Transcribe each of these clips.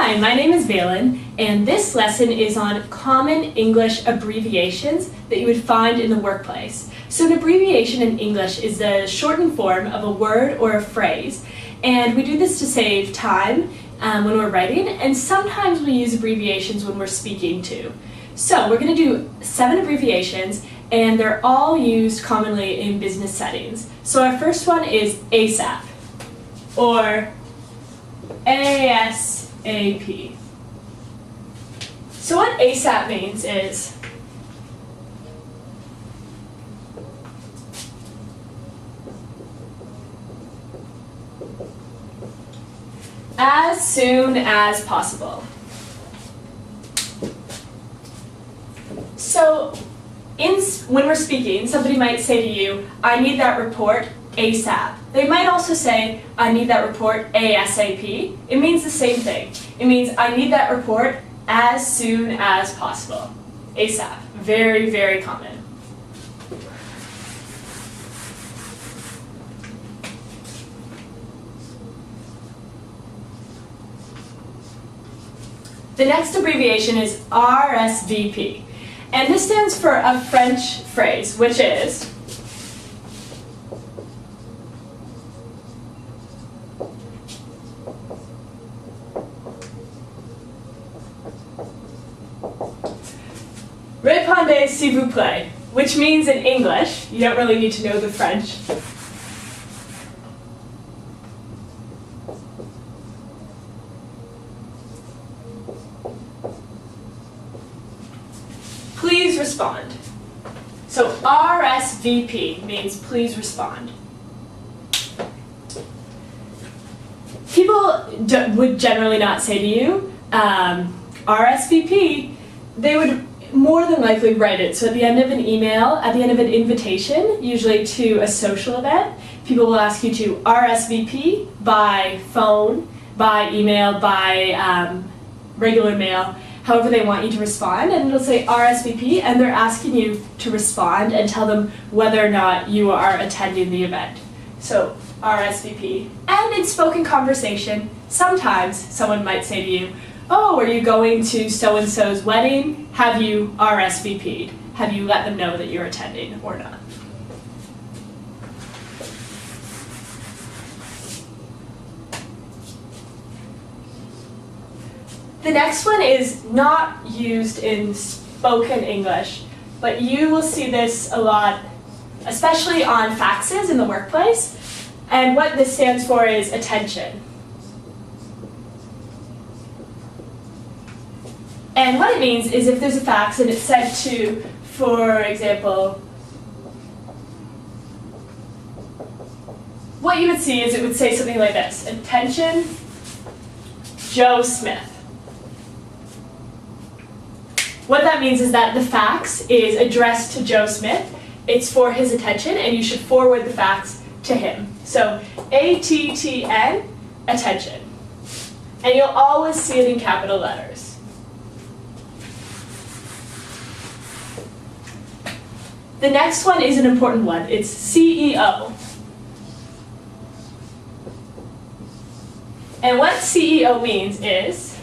Hi, my name is Valen, and this lesson is on common English abbreviations that you would find in the workplace. So an abbreviation in English is the shortened form of a word or a phrase, and we do this to save time when we're writing, and sometimes we use abbreviations when we're speaking too. So we're going to do 7 abbreviations, and they're all used commonly in business settings. So our first one is ASAP, or ASAP. So what ASAP means is as soon as possible. So when we're speaking, somebody might say to you, I need that report ASAP. They might also say, I need that report ASAP. It means the same thing. It means I need that report as soon as possible. ASAP. Very, very common. The next abbreviation is RSVP. And this stands for a French phrase, which is Répondez s'il vous plaît, which means in English, you don't really need to know the French, please respond. So RSVP means please respond. People would generally not say to you, RSVP. They would more than likely write it. So at the end of an email, at the end of an invitation, usually to a social event, people will ask you to RSVP by phone, by email, by regular mail, however they want you to respond, and it'll say RSVP, and they're asking you to respond and tell them whether or not you are attending the event. So RSVP. And in spoken conversation, sometimes someone might say to you, oh, are you going to so-and-so's wedding? Have you RSVP'd? Have you let them know that you're attending or not? The next one is not used in spoken English, but you will see this a lot, especially on faxes in the workplace. And what this stands for is attention. And what it means is if there's a fax and it's sent to, for example, what you would see is it would say something like this: attention, Joe Smith. What that means is that the fax is addressed to Joe Smith. It's for his attention, and you should forward the fax to him. So ATTN, attention. And you'll always see it in capital letters. The next one is an important one. It's CEO. And what CEO means is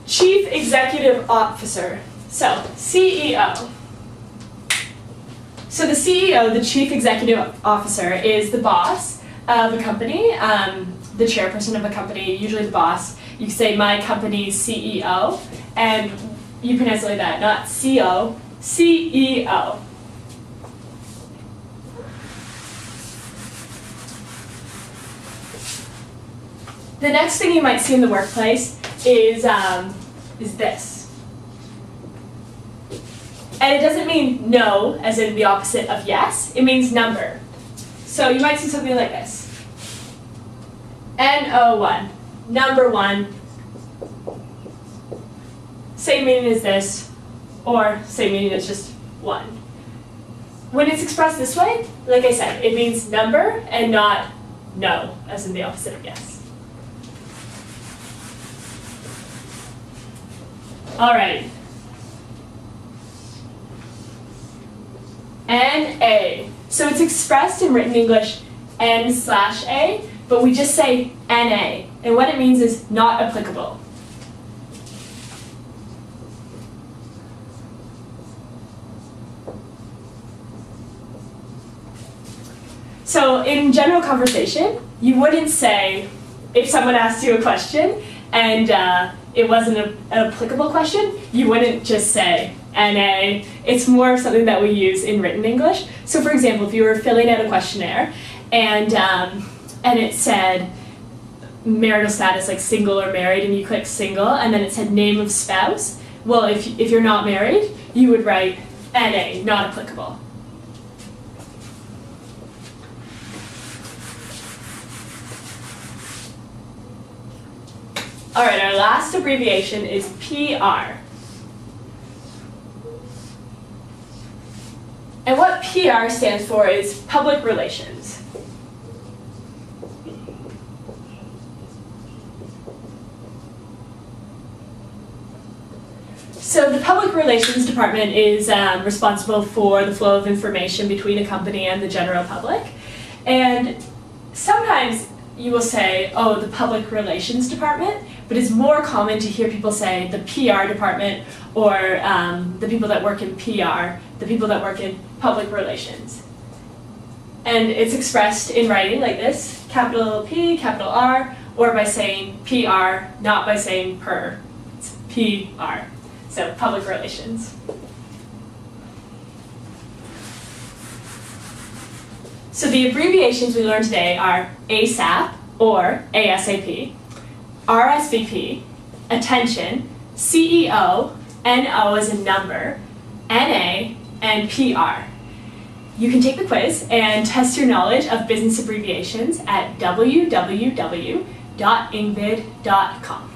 Chief Executive Officer. So CEO. So the CEO, the Chief Executive Officer, is the boss of a company, the chairperson of a company, usually the boss. You say my company's CEO, and you pronounce it like that, not CO, CEO. The next thing you might see in the workplace is this. And it doesn't mean no, as in the opposite of yes, it means number. So you might see something like this. NO1, number 1. Same meaning as this, or same meaning as just 1. When it's expressed this way, like I said, it means number and not no, as in the opposite of yes. All right. NA. So it's expressed in written English N/A, but we just say NA. And what it means is not applicable. So in general conversation, you wouldn't say, if someone asked you a question and it wasn't an applicable question, you wouldn't just say NA. It's more of something that we use in written English. So for example, if you were filling out a questionnaire and it said marital status, like single or married, and you click single, and then it said name of spouse, well, if you're not married, you would write NA, not applicable. All right, our last abbreviation is PR. And what PR stands for is public relations. So the public relations department is responsible for the flow of information between a company and the general public. And sometimes you will say, oh, the public relations department, but it's more common to hear people say the PR department or the people that work in PR, the people that work in public relations. And it's expressed in writing like this, capital P, capital R, or by saying PR, not by saying per. It's PR, so public relations. So the abbreviations we learned today are ASAP or ASAP, RSVP, attention, CEO, NO as a number, NA, and PR. You can take the quiz and test your knowledge of business abbreviations at www.ingvid.com.